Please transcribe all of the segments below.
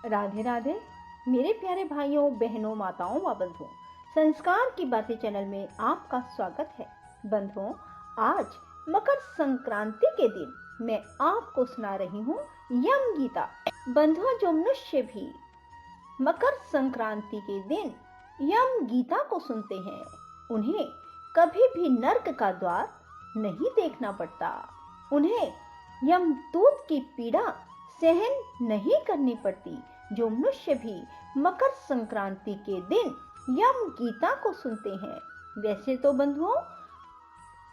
राधे राधे मेरे प्यारे भाइयों बहनों माताओं व बंधुओं, संस्कार की बातें चैनल में आपका स्वागत है। बंधुओं, आज मकर संक्रांति के दिन मैं आपको सुना रही हूँ यम गीता। बंधुओं, जो मनुष्य भी मकर संक्रांति के दिन यम गीता को सुनते हैं, उन्हें कभी भी नर्क का द्वार नहीं देखना पड़ता। उन्हें यमदूत की पीड़ा सहन नहीं करनी पड़ती। जो मनुष्य भी मकर संक्रांति के दिन यम गीता को सुनते हैं, वैसे तो बंधुओं,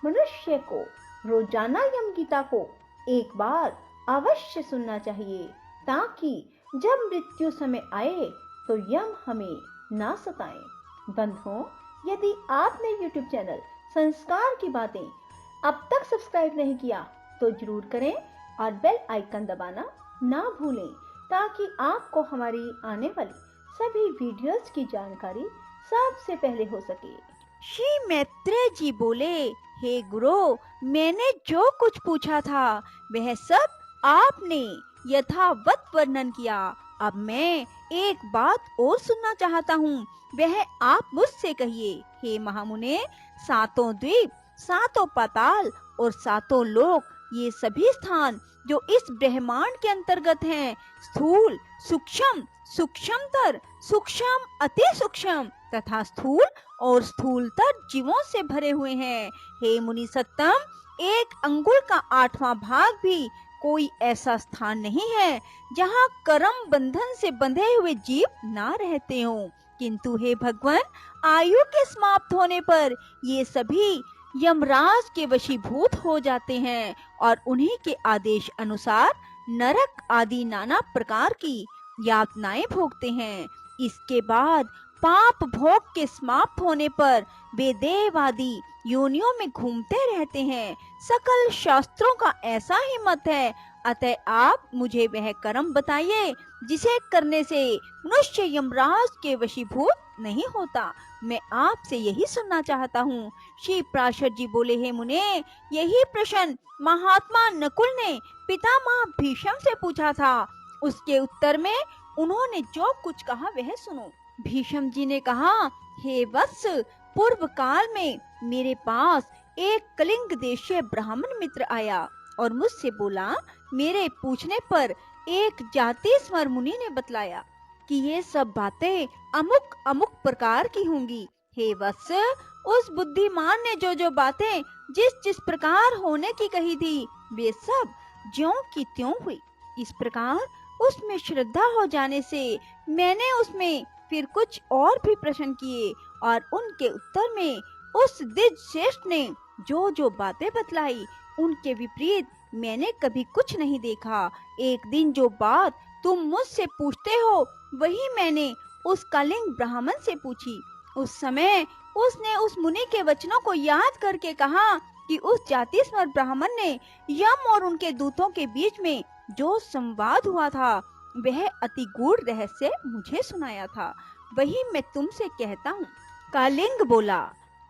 मनुष्य को रोजाना यम गीता को एक बार अवश्य सुनना चाहिए, ताकि जब मृत्यु समय आए तो यम हमें ना सताएं। बंधुओं, यदि आपने YouTube चैनल संस्कार की बातें अब तक सब्सक्राइब नहीं किया तो जरूर करें और बेल आइकन दबाना ना भूलें, ताकि आपको हमारी आने वाली सभी वीडियोस की जानकारी सबसे पहले हो सके। श्री मैत्रेय जी बोले, हे गुरु, मैंने जो कुछ पूछा था वह सब आपने यथावत वर्णन किया। अब मैं एक बात और सुनना चाहता हूँ, वह आप मुझसे कहिए। हे महामुने, सातों द्वीप, सातों पाताल और सातों लोक, ये सभी स्थान जो इस ब्रह्मांड के अंतर्गत हैं, स्थूल, सूक्ष्म, सूक्ष्मतर, सूक्ष्म, अति सूक्ष्म तथा स्थूल और स्थूलतर जीवों से भरे हुए हैं। हे मुनि सत्तम, एक अंगुल का 8वां भाग भी कोई ऐसा स्थान नहीं है जहाँ कर्म बंधन से बंधे हुए जीव ना रहते हों। किंतु हे भगवान, आयु के समाप्त होने पर ये सभी यमराज के वशीभूत हो जाते हैं और उन्हीं के आदेश अनुसार नरक आदि नाना प्रकार की यातनाएं भोगते हैं। इसके बाद पाप भोग के समाप्त होने पर वे देव आदि योनियों में घूमते रहते हैं। सकल शास्त्रों का ऐसा ही मत है। अतः आप मुझे वह कर्म बताइए जिसे करने से मनुष्य यमराज के वशीभूत नहीं होता। मैं आपसे यही सुनना चाहता हूँ। श्री प्राशर जी बोले, हे मुने, यही प्रश्न महात्मा नकुल ने पितामह भीष्म से पूछा था। उसके उत्तर में उन्होंने जो कुछ कहा वह सुनो। भीष्म जी ने कहा, हे वत्स, पूर्व काल में मेरे पास एक कलिंग देशीय ब्राह्मण मित्र आया और मुझसे बोला। मेरे पूछने पर एक जातीश्वर मुनि ने बतलाया कि ये सब बातें अमुक अमुक प्रकार की होंगी। हे वत्स, उस बुद्धिमान ने जो जो बातें जिस जिस प्रकार होने की कही थी, वे सब ज्यों की त्यों हुई। इस प्रकार उसमें श्रद्धा हो जाने से मैंने उसमें फिर कुछ और भी प्रश्न किए और उनके उत्तर में उस द्विज श्रेष्ठ ने जो जो बातें बतलाई, उनके विपरीत मैंने कभी कुछ नहीं देखा। एक दिन जो बात तुम मुझसे पूछते हो, वही मैंने उस कलिंग ब्राह्मण से पूछी। उस समय उसने उस मुनि के वचनों को याद करके कहा कि उस जातीश्वर ब्राह्मण ने यम और उनके दूतों के बीच में जो संवाद हुआ था, वह अति गूढ़ रहस्य मुझे सुनाया था। वही मैं तुमसे कहता हूँ। कलिंग बोला।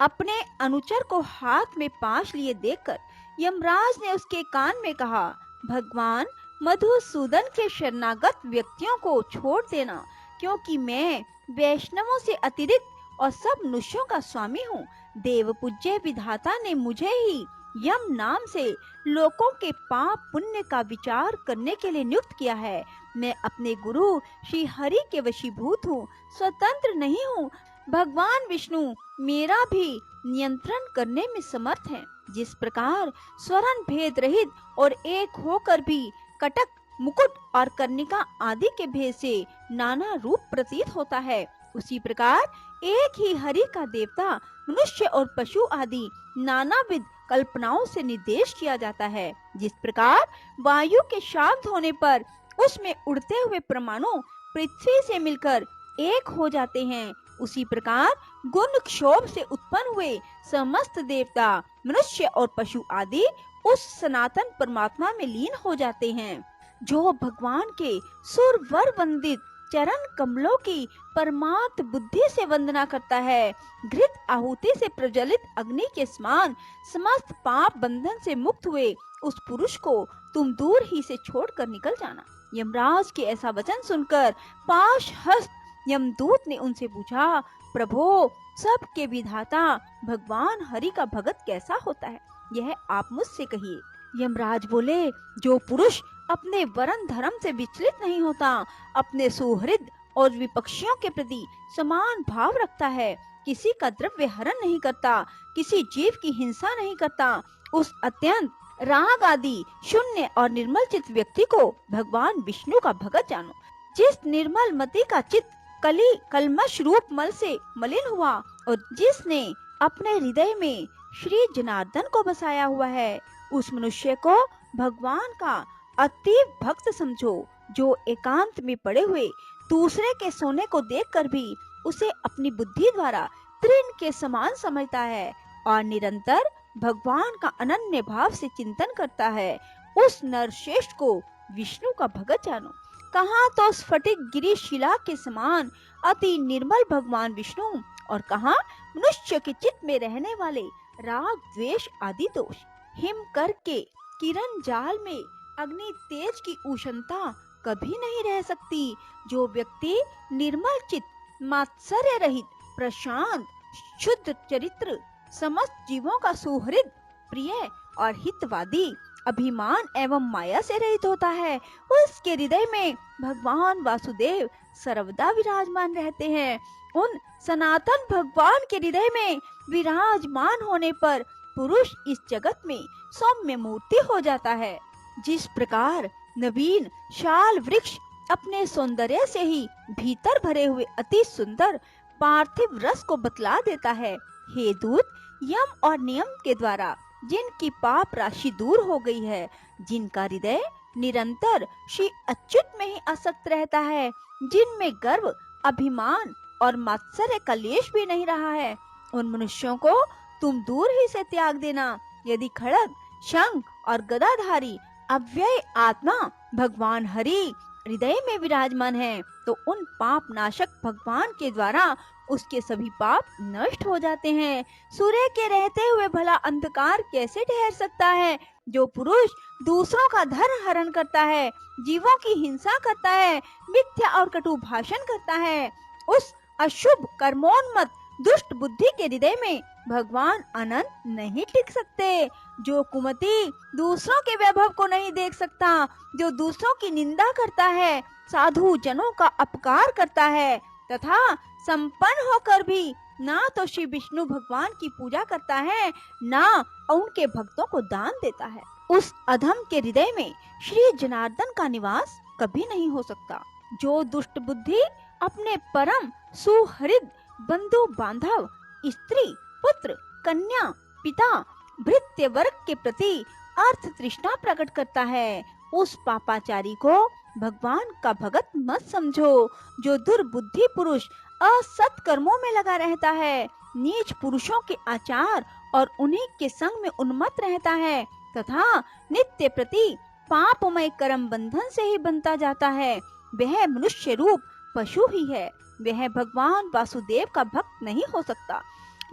अपने अनुचर को हाथ में पाश लिए देखकर यमराज ने उसके कान में कहा, भगवान मधुसूदन के शरणागत व्यक्तियों को छोड़ देना, क्योंकि मैं वैष्णवों से अतिरिक्त और सब मनुष्यों का स्वामी हूँ। देव पूज्य विधाता ने मुझे ही यम नाम से लोगों के पाप पुण्य का विचार करने के लिए नियुक्त किया है। मैं अपने गुरु श्री हरि के वशीभूत हूँ, स्वतंत्र नहीं हूँ। भगवान विष्णु मेरा भी नियंत्रण करने में समर्थ हैं। जिस प्रकार स्वरण भेद रहित और एक होकर भी कटक, मुकुट और कर्णिका आदि के भेद से नाना रूप प्रतीत होता है, उसी प्रकार एक ही हरि का देवता मनुष्य और पशु आदि नानाविध कल्पनाओं से निर्देश किया जाता है। जिस प्रकार वायु के शांत होने पर उसमें उड़ते हुए परमाणु पृथ्वी से मिलकर एक हो जाते हैं, उसी प्रकार गुण क्षोभ से उत्पन्न हुए समस्त देवता, मनुष्य और पशु आदि उस सनातन परमात्मा में लीन हो जाते हैं। जो भगवान के सुरवर वंदित चरण कमलों की परमात्म बुद्धि से वंदना करता है, घृत आहुति से प्रज्वलित अग्नि के समान समस्त पाप बंधन से मुक्त हुए उस पुरुष को तुम दूर ही से छोड़कर निकल जाना। यमराज के ऐसा वचन सुनकर पाश हस्त यमदूत ने उनसे पूछा, प्रभो, सबके विधाता भगवान हरि का भगत कैसा होता है, यह आप मुझसे कहिए। यमराज बोले, जो पुरुष अपने वरण धर्म से विचलित नहीं होता, अपने सुहृद और विपक्षियों के प्रति समान भाव रखता है, किसी का द्रव्य हरण नहीं करता, किसी जीव की हिंसा नहीं करता, उस अत्यंत राग आदि शून्य और निर्मल चित्त व्यक्ति को भगवान विष्णु का भगत जानो। जिस निर्मल मति का चित्त कली कलमश रूप मल से मलिन हुआ और जिसने अपने हृदय में श्री जनार्दन को बसाया हुआ है, उस मनुष्य को भगवान का अतीव भक्त समझो, जो एकांत में पड़े हुए दूसरे के सोने को देखकर भी उसे अपनी बुद्धि द्वारा तृण के समान समझता है और निरंतर भगवान का अनन्य भाव से चिंतन करता है, उस नरश्रेष्ठ को विष्णु का भगत जानो। कहाँ तो स्फटिक गिरी शिला के समान अति निर्मल भगवान विष्णु और कहाँ मनुष्य के चित्त में रहने वाले राग द्वेष आदि दोष। हिम कर के किरण जाल में अग्नि तेज की उष्णता कभी नहीं रह सकती। जो व्यक्ति निर्मल चित्त, मात्सर्य रहित, प्रशांत, शुद्ध चरित्र, समस्त जीवों का सुहृद, प्रिय और हितवादी, अभिमान एवं माया से रहित होता है, उसके हृदय में भगवान वासुदेव सर्वदा विराजमान रहते हैं। उन सनातन भगवान के हृदय में विराजमान होने पर पुरुष इस जगत में सौम्य मूर्ति हो जाता है। जिस प्रकार नवीन शाल वृक्ष अपने सौंदर्य से ही भीतर भरे हुए अति सुंदर पार्थिव रस को बतला देता है, हे दूत, यम और नियम के द्वारा जिनकी पाप राशि दूर हो गई है, जिनका हृदय निरंतर श्री अच्युत में ही आसक्त रहता है, जिनमें गर्व, अभिमान और मात्सर्य का लेश भी नहीं रहा है, उन मनुष्यों को तुम दूर ही से त्याग देना। यदि खड़ग, शंख और गदाधारी अव्यय आत्मा भगवान हरि हृदय में विराजमान है, तो उन पाप नाशक भगवान के द्वारा उसके सभी पाप नष्ट हो जाते हैं। सूर्य के रहते हुए भला अंधकार कैसे ठहर सकता है? जो पुरुष दूसरों का धन हरण करता है, जीवों की हिंसा करता है, मिथ्या और कटु भाषण करता है, उस अशुभ कर्मोन्मत्त दुष्ट बुद्धि के हृदय में भगवान अनंत नहीं टिक सकते। जो कुमति दूसरों के वैभव को नहीं देख सकता, जो दूसरों की निंदा करता है, साधु जनों का अपकार करता है तथा संपन्न होकर भी ना तो श्री विष्णु भगवान की पूजा करता है, ना उनके भक्तों को दान देता है, उस अधम के हृदय में श्री जनार्दन का निवास कभी नहीं हो सकता। जो दुष्ट बुद्धि अपने परम सुहृद बंधु बांधव, स्त्री, पुत्र, कन्या, पिता, भृत्य वर्ग के प्रति अर्थ तृष्णा प्रकट करता है, उस पापाचारी को भगवान का भगत मत समझो। जो दुर्बुद्धि पुरुष असत कर्मों में लगा रहता है, नीच पुरुषों के आचार और उन्हीं के संग में उन्मत्त रहता है तथा नित्य प्रति पापमय कर्म बंधन से ही बनता जाता है, वह मनुष्य रूप पशु ही है, वह भगवान वासुदेव का भक्त नहीं हो सकता।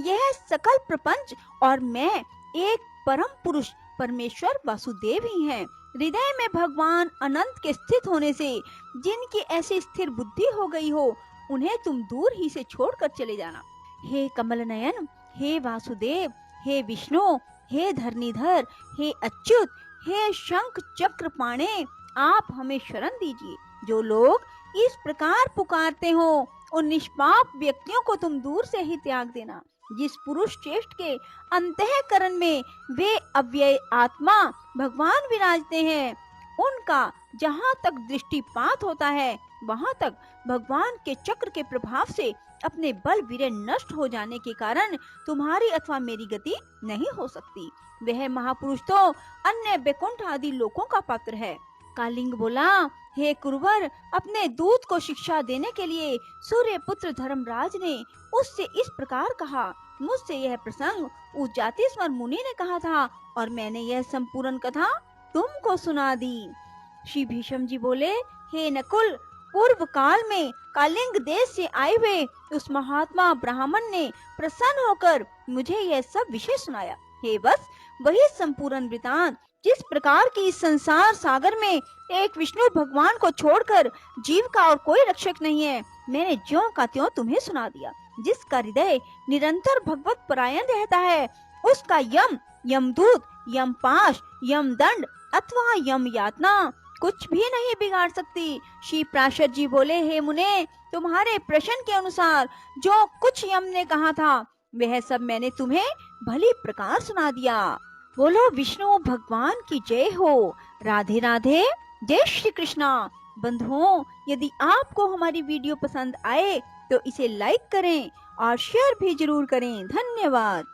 यह सकल प्रपंच और मैं एक परम पुरुष परमेश्वर वासुदेव ही हैं। हृदय में भगवान अनंत के स्थित होने से जिनकी ऐसी स्थिर बुद्धि हो गई हो, उन्हें तुम दूर ही से छोड़कर चले जाना। हे कमल नयन, हे वासुदेव, हे विष्णु, हे धरणीधर, हे अच्युत, हे शंख चक्र पाणे, आप हमें शरण दीजिए। जो लोग इस प्रकार पुकारते हो, उन निष्पाप व्यक्तियों को तुम दूर से ही त्याग देना। जिस पुरुष श्रेष्ठ के अंतःकरण में वे अव्यय आत्मा भगवान विराजते हैं, उनका जहाँ तक दृष्टिपात होता है, वहाँ तक भगवान के चक्र के प्रभाव से अपने बल वीर्य नष्ट हो जाने के कारण तुम्हारी अथवा मेरी गति नहीं हो सकती। वह महापुरुष तो अन्य बैकुंठ आदि लोकों का पात्र है। कालिंग बोला, हे कुरवर, अपने दूत को शिक्षा देने के लिए सूर्य पुत्र धर्मराज ने उससे इस प्रकार कहा। मुझसे यह प्रसंग उस जातिस्वर मुनि ने कहा था और मैंने यह संपूर्ण कथा तुमको सुना दी। श्री भीष्म जी बोले, हे नकुल, पूर्व काल में कालिंग देश से आए हुए उस महात्मा ब्राह्मण ने प्रसन्न होकर मुझे यह सब विषय सुनाया। हे वत्स, वही संपूर्ण वृतांत जिस प्रकार की इस संसार सागर में एक विष्णु भगवान को छोड़कर जीव का और कोई रक्षक नहीं है, मैंने ज्यों का त्यों तुम्हें सुना दिया। जिसका हृदय निरंतर भगवत परायण रहता है, उसका यम, यमदूत, यमपाश, यमदंड अथवा यम यातना कुछ भी नहीं बिगाड़ सकती। श्री प्राशर जी बोले, हे मुने, तुम्हारे प्रश्न के अनुसार जो कुछ यम ने कहा था वह सब मैंने तुम्हें भली प्रकार सुना दिया। बोलो विष्णु भगवान की जय हो। राधे राधे, जय श्री कृष्णा। बंधुओं, यदि आपको हमारी वीडियो पसंद आए तो इसे लाइक करें और शेयर भी जरूर करें। धन्यवाद।